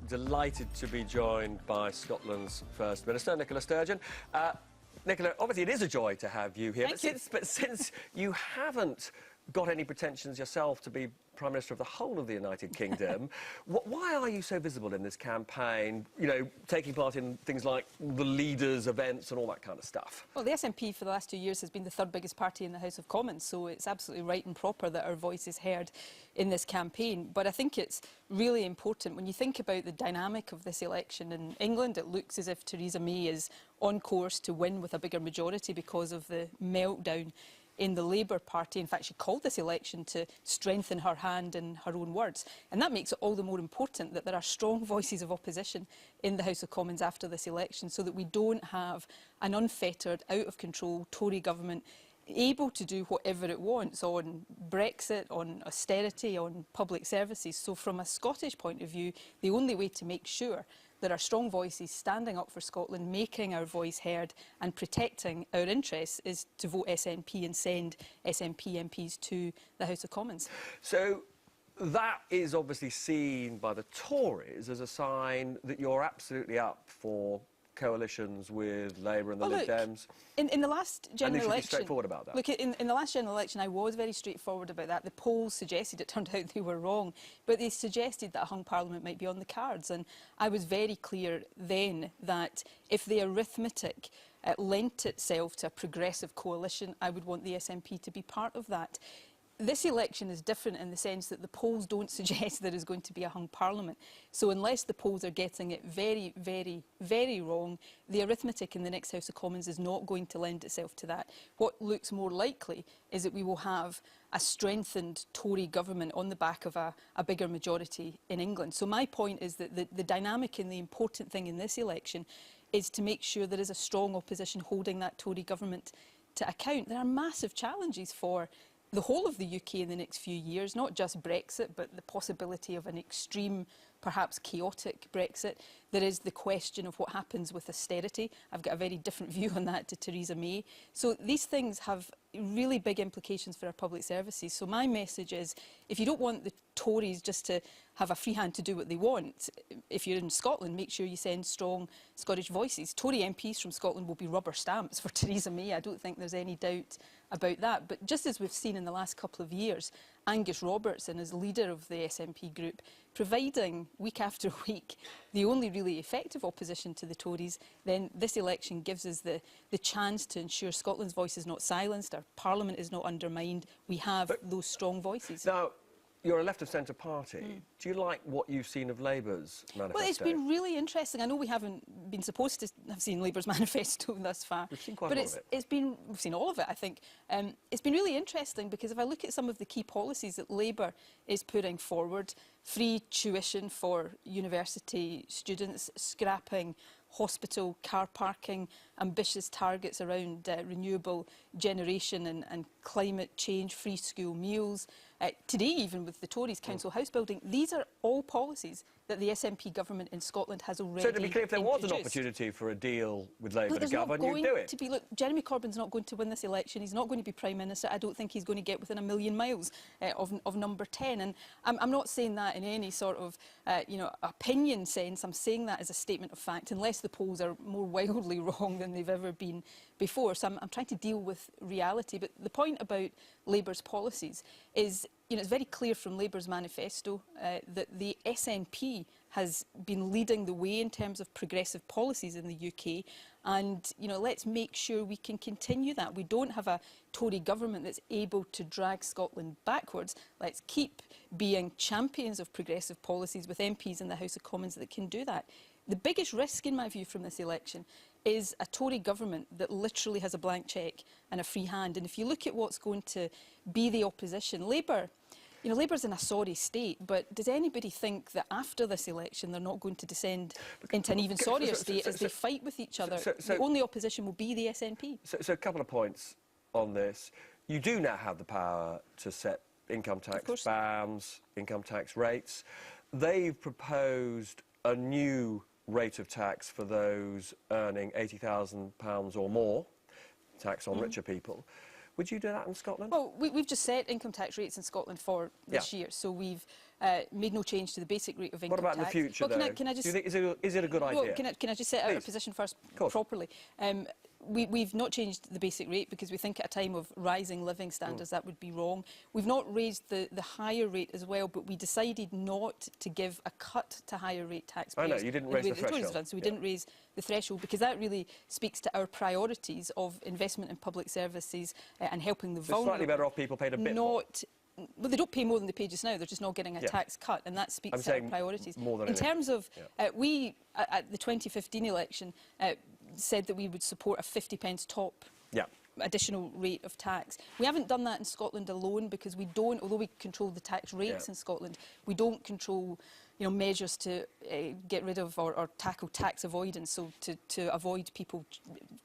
Delighted to be joined by Scotland's First Minister, Nicola Sturgeon. Nicola, obviously it is a joy to have you here, but since you haven't got any pretensions yourself to be Prime Minister of the whole of the United Kingdom, why are you so visible in this campaign, you know, taking part in things like the leaders' events and all that kind of stuff? Well, the SNP for the last 2 years has been the third biggest party in the House of Commons, so it's absolutely right and proper that our voice is heard in this campaign. But I think it's really important, when you think about the dynamic of this election in England, it looks as if Theresa May is on course to win with a bigger majority because of the meltdown in the Labour Party. In fact, she called this election to strengthen her hand, in her own words. And that makes it all the more important that there are strong voices of opposition in the House of Commons after this election, so that we don't have an unfettered, out-of-control Tory government able to do whatever it wants on Brexit, on austerity, on public services. So from a Scottish point of view, the only way to make sure there are strong voices standing up for Scotland, making our voice heard and protecting our interests is to vote SNP and send SNP MPs to the House of Commons. So that is obviously seen by the Tories as a sign that you're absolutely up for coalitions with Labour and the Lib Dems. In the last general election, be straightforward about that. Look, in the last general election, I was very straightforward about that. The polls suggested, it turned out they were wrong, but they suggested that a hung parliament might be on the cards, and I was very clear then that if the arithmetic lent itself to a progressive coalition, I would want the SNP to be part of that. This election is different in the sense that the polls don't suggest there is going to be a hung parliament. So unless the polls are getting it very, very, very wrong, the arithmetic in the next House of Commons is not going to lend itself to that. What looks more likely is that we will have a strengthened Tory government on the back of a bigger majority in England. So my point is that the dynamic and the important thing in this election is to make sure there is a strong opposition holding that Tory government to account. There are massive challenges for the whole of the UK in the next few years, not just Brexit, but the possibility of an extreme, perhaps chaotic Brexit. There is the question of what happens with austerity. I've got a very different view on that to Theresa May. So these things have really big implications for our public services. So my message is, if you don't want the Tories just to have a free hand to do what they want, if you're in Scotland, make sure you send strong Scottish voices. Tory MPs from Scotland will be rubber stamps for Theresa May. I don't think there's any doubt about that. But just as we've seen in the last couple of years, Angus Robertson, as leader of the SNP group, providing week after week the only really effective opposition to the Tories, then this election gives us the chance to ensure Scotland's voice is not silenced, our Parliament is not undermined. We have those strong voices. Now, you're a left-of-centre party. Do you like what you've seen of Labour's manifesto? Well, it's been really interesting. I know we haven't been supposed to have seen Labour's manifesto thus far. We've seen quite a lot of it. We've seen all of it, I think. It's been really interesting because if I look at some of the key policies that Labour is putting forward, free tuition for university students, scrapping hospital car parking, ambitious targets around renewable generation and climate change, free school meals. Today, even with the Tories Council House building, these are all policies that the SNP government in Scotland has already So to be clear, if there was introduced. an opportunity for a deal with Labour to govern, you'd do it? Look, Jeremy Corbyn's not going to win this election. He's not going to be Prime Minister. I don't think he's going to get within a million miles of number 10. And I'm not saying that in any sort of opinion sense. I'm saying that as a statement of fact, unless the polls are more wildly wrong than they've ever been before. So I'm trying to deal with reality. But the point about Labour's policies is, it's very clear from Labour's manifesto that the SNP has been leading the way in terms of progressive policies in the UK. And, let's make sure we can continue that. We don't have a Tory government that's able to drag Scotland backwards. Let's keep being champions of progressive policies with MPs in the House of Commons that can do that. The biggest risk, in my view, from this election is a Tory government that literally has a blank cheque and a free hand. And if you look at what's going to be the opposition, Labour, Labour's in a sorry state, but does anybody think that after this election they're not going to descend into an even sorrier state as they fight with each other? The only opposition will be the SNP. So a couple of points on this. You do now have the power to set income tax bands, income tax rates. They've proposed a new rate of tax for those earning £80,000 or more, tax on richer people. Would you do that in Scotland? Well, we've just set income tax rates in Scotland for this year, so we've made no change to the basic rate of income tax. What about in the future, though? Can I just... Do you think, is it a good idea? Can I just set out our position first properly? We've not changed the basic rate because we think at a time of rising living standards that would be wrong. We've not raised the higher rate as well, but we decided not to give a cut to higher rate taxpayers. I know, you didn't raise the threshold. So we didn't raise the threshold because that really speaks to our priorities of investment in public services and helping the vulnerable. Slightly better off people paid a bit more. Well, they don't pay more than they pay just now. They're just not getting a tax cut, and that speaks to our priorities. More than in terms of, we, at the 2015 election, said that we would support a 50p top additional rate of tax. We haven't done that in Scotland alone because we don't, although we control the tax rates in Scotland, we don't control measures to get rid of or tackle tax avoidance, so to avoid people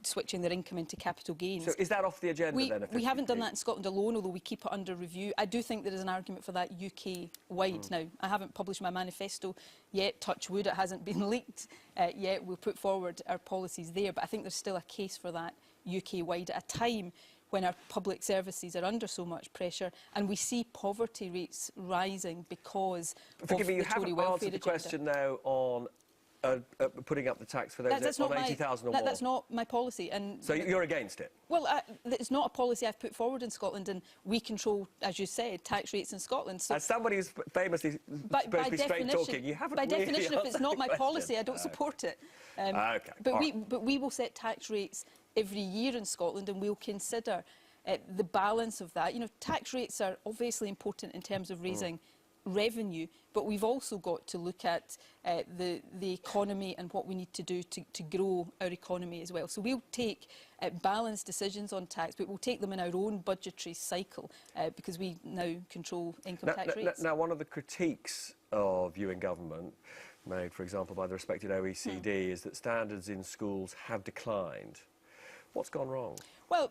switching their income into capital gains. So is that off the agenda then? We haven't done that in Scotland alone, although we keep it under review. I do think there is an argument for that UK-wide. Now, I haven't published my manifesto yet, touch wood, it hasn't been leaked yet. We'll put forward our policies there, but I think there's still a case for that UK-wide at a time when our public services are under so much pressure and we see poverty rates rising because of the Tory welfare agenda. Forgive me, you haven't answered the question now on putting up the tax for those on 80,000 or more. That's not my policy. And so you're against it? Well, it's not a policy I've put forward in Scotland, and we control, as you said, tax rates in Scotland. So as somebody who's famously supposed to be straight talking, you haven't really definition, if it's not my policy, I don't support it. But we will set tax rates every year in Scotland, and we'll consider the balance of that. Tax rates are obviously important in terms of raising revenue, but we've also got to look at the economy and what we need to do to grow our economy as well. So we'll take balanced decisions on tax, but we'll take them in our own budgetary cycle because we now control income tax rates. Now, one of the critiques of you in government, made, for example, by the respected OECD, is that standards in schools have declined. What's gone wrong? Well,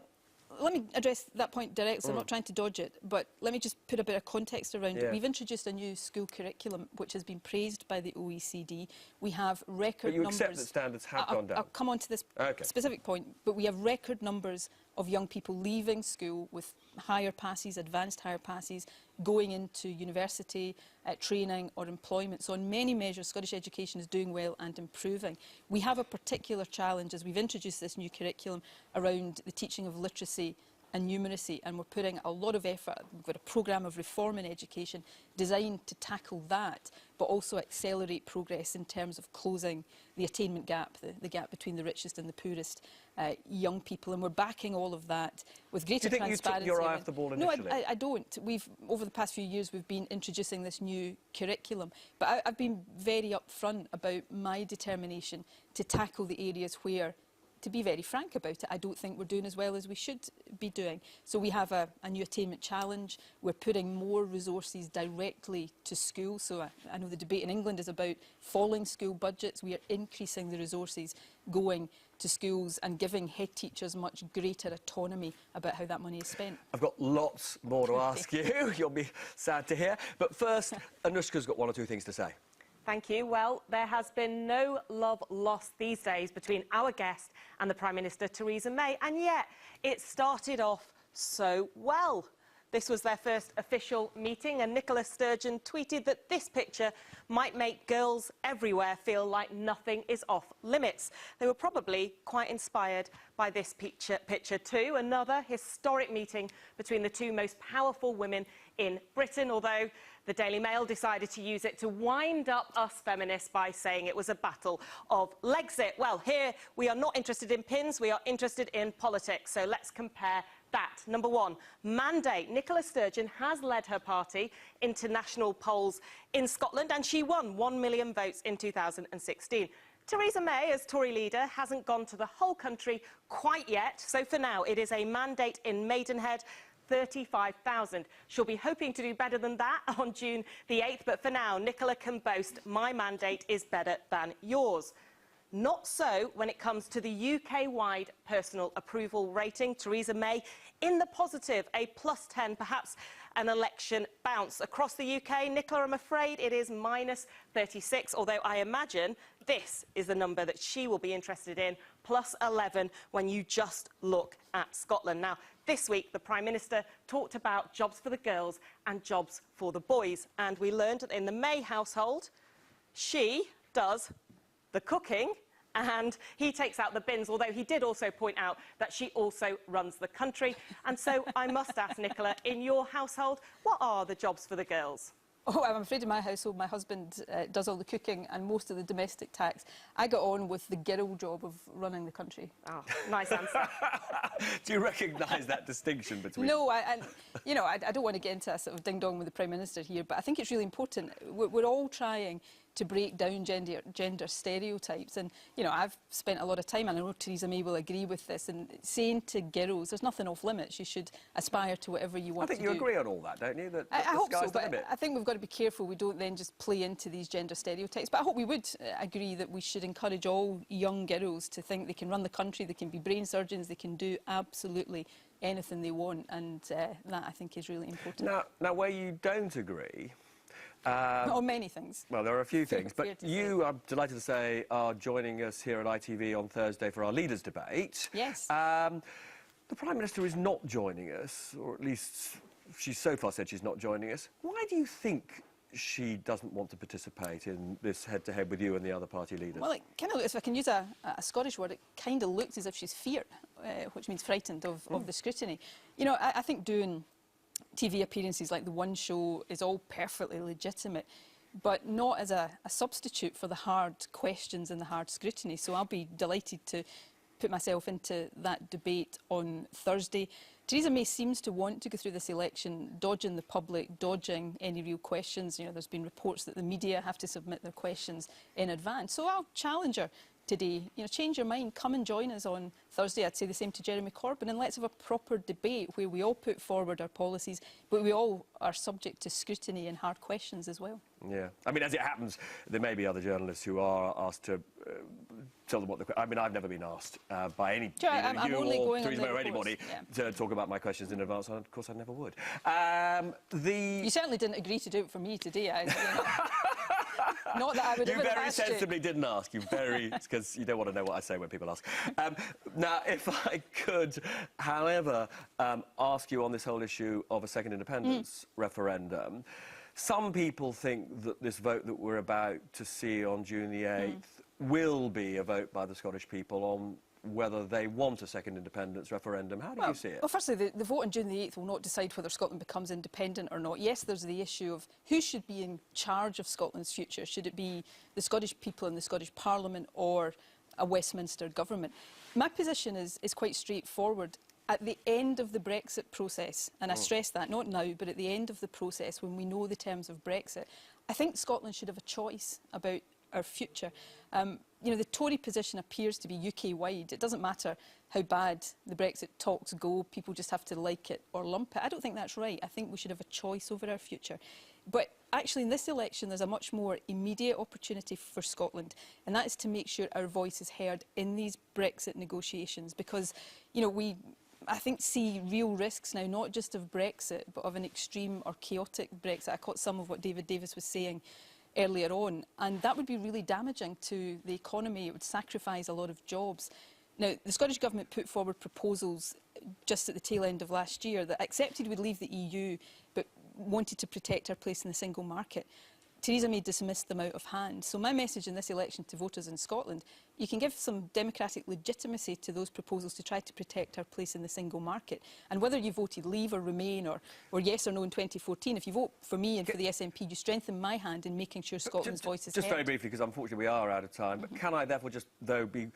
let me address that point directly. I'm not trying to dodge it, but let me just put a bit of context around it. We've introduced a new school curriculum which has been praised by the OECD. We have record numbers... But you accept that standards have gone down? I'll come on to this specific point, but we have record numbers of young people leaving school with higher passes, advanced higher passes, going into university, training or employment. So on many measures, Scottish education is doing well and improving. We have a particular challenge as we've introduced this new curriculum around the teaching of literacy and numeracy, and we're putting a lot of effort. We've got a programme of reform in education designed to tackle that, but also accelerate progress in terms of closing the attainment gap, the gap between the richest and the poorest young people, and we're backing all of that with greater transparency. Do you think you took your eye off the ball initially? No, I don't. Over the past few years, we've been introducing this new curriculum, but I've been very upfront about my determination to tackle the areas where, to be very frank about it, I don't think we're doing as well as we should be doing. So we have a new attainment challenge. We're putting more resources directly to schools. So I know the debate in England is about falling school budgets. We are increasing the resources going to schools and giving head teachers much greater autonomy about how that money is spent. I've got lots more to ask you. You'll be sad to hear. But first, Anushka's got one or two things to say. Thank you. Well, there has been no love lost these days between our guest and the Prime Minister, Theresa May, and yet it started off so well. This was their first official meeting, and Nicola Sturgeon tweeted that this picture might make girls everywhere feel like nothing is off limits. They were probably quite inspired by this picture too. Another historic meeting between the two most powerful women in Britain, although the Daily Mail decided to use it to wind up us feminists by saying it was a battle of Legsit. Well, here we are not interested in pins, we are interested in politics, so let's compare that. Number one, mandate. Nicola Sturgeon has led her party into national polls in Scotland, and she won 1 million votes in 2016. Theresa May, as Tory leader, hasn't gone to the whole country quite yet, so for now it is a mandate in Maidenhead, 35,000. She'll be hoping to do better than that on June the 8th, but for now, Nicola can boast, my mandate is better than yours. Not so when it comes to the UK-wide personal approval rating. Theresa May in the positive, a +10, perhaps an election bounce. Across the UK, Nicola, I'm afraid it is -36, although I imagine this is the number that she will be interested in, +11 when you just look at Scotland. Now, This week, the Prime Minister talked about jobs for the girls and jobs for the boys. And we learned that in the May household, she does the cooking and he takes out the bins, although he did also point out that she also runs the country. And so I must ask, Nicola, in your household, what are the jobs for the girls? Oh, I'm afraid in my household, my husband does all the cooking and most of the domestic tax. I got on with the girl job of running the country. Oh, nice answer. Do you recognise that distinction between... No, I don't want to get into a sort of ding-dong with the Prime Minister here, but I think it's really important. We're all trying to break down gender stereotypes. And, you know, I've spent a lot of time, and I know Theresa May will agree with this, and saying to girls, there's nothing off limits. You should aspire to whatever you want to do. I think you agree on all that, don't you? That I hope so, but I think we've got to be careful we don't then just play into these gender stereotypes. But I hope we would agree that we should encourage all young girls to think they can run the country, they can be brain surgeons, they can do absolutely anything they want, and that, I think, is really important. Now where you don't agree... on many things. Well, there are a few things, but you, I'm delighted to say, are joining us here at ITV on Thursday for our Leaders' Debate. Yes. The Prime Minister is not joining us, or at least she's so far said she's not joining us. Why do you think she doesn't want to participate in this head-to-head with you and the other party leaders? Well, it kind of looks, if I can use a Scottish word, it kind of looks as if she's feared, which means frightened of the scrutiny. You know, I think doing TV appearances like the One Show is all perfectly legitimate, but not as a substitute for the hard questions and the hard scrutiny. So I'll be delighted to put myself into that debate on Thursday. Theresa May seems to want to go through this election dodging the public, dodging any real questions. You know, there's been reports that the media have to submit their questions in advance. So I'll challenge her today. You know, change your mind, come and join us on Thursday. I'd say the same to Jeremy Corbyn, and let's have a proper debate where we all put forward our policies, but we all are subject to scrutiny and hard questions as well. Yeah. I mean, as it happens, there may be other journalists who are asked to tell them what the... I mean, I've never been asked by any... Sure, I'm only going Theresa May on or anybody to talk about my questions in advance, and of course I never would. You certainly didn't agree to do it for me today. Not that I would have asked you. You very sensibly didn't ask. You very... because you don't want to know what I say when people ask. Now, if I could, however, ask you on this whole issue of a second independence referendum, some people think that this vote that we're about to see on June the 8th will be a vote by the Scottish people on whether they want a second independence referendum. How do you see it? Well, firstly, the vote on June the 8th will not decide whether Scotland becomes independent or not. Yes, there's the issue of who should be in charge of Scotland's future. Should it be the Scottish people and the Scottish Parliament, or a Westminster government? My position is quite straightforward. At the end of the Brexit process, and I stress that, not now, but at the end of the process, when we know the terms of Brexit, I think Scotland should have a choice about our future. You know, the Tory position appears to be UK-wide. It doesn't matter how bad the Brexit talks go, people just have to like it or lump it. I don't think that's right. I think we should have a choice over our future. But actually, in this election, there's a much more immediate opportunity for Scotland, and that is to make sure our voice is heard in these Brexit negotiations, because, you know, I think see real risks now, not just of Brexit, but of an extreme or chaotic Brexit. I caught some of what David Davis was saying earlier on, and that would be really damaging to the economy. It would sacrifice a lot of jobs. Now, the Scottish Government put forward proposals just at the tail end of last year that accepted we'd leave the EU, but wanted to protect our place in the single market. Theresa May dismissed them out of hand. So my message in this election to voters in Scotland, you can give some democratic legitimacy to those proposals to try to protect our place in the single market. And whether you voted Leave or Remain or yes or no in 2014, if you vote for me and for the SNP, you strengthen my hand in making sure Scotland's voice is heard. Just very briefly, because unfortunately we are out of time, but can I therefore just, though, be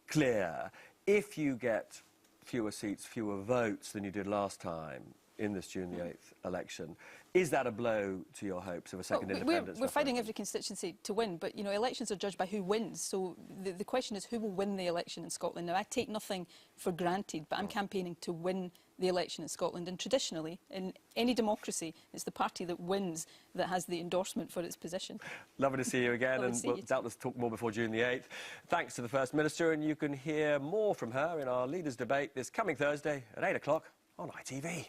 clear, if you get fewer seats, fewer votes than you did last time in this June the 8th election, is that a blow to your hopes of a second independence? We're fighting every constituency to win, but, you know, elections are judged by who wins. So the question is who will win the election in Scotland. Now, I take nothing for granted, but I'm campaigning to win the election in Scotland. And traditionally, in any democracy, it's the party that wins that has the endorsement for its position. Lovely to see you again, and we'll doubtless talk more before June the 8th. Thanks to the First Minister, and you can hear more from her in our Leaders' Debate this coming Thursday at 8 o'clock on ITV.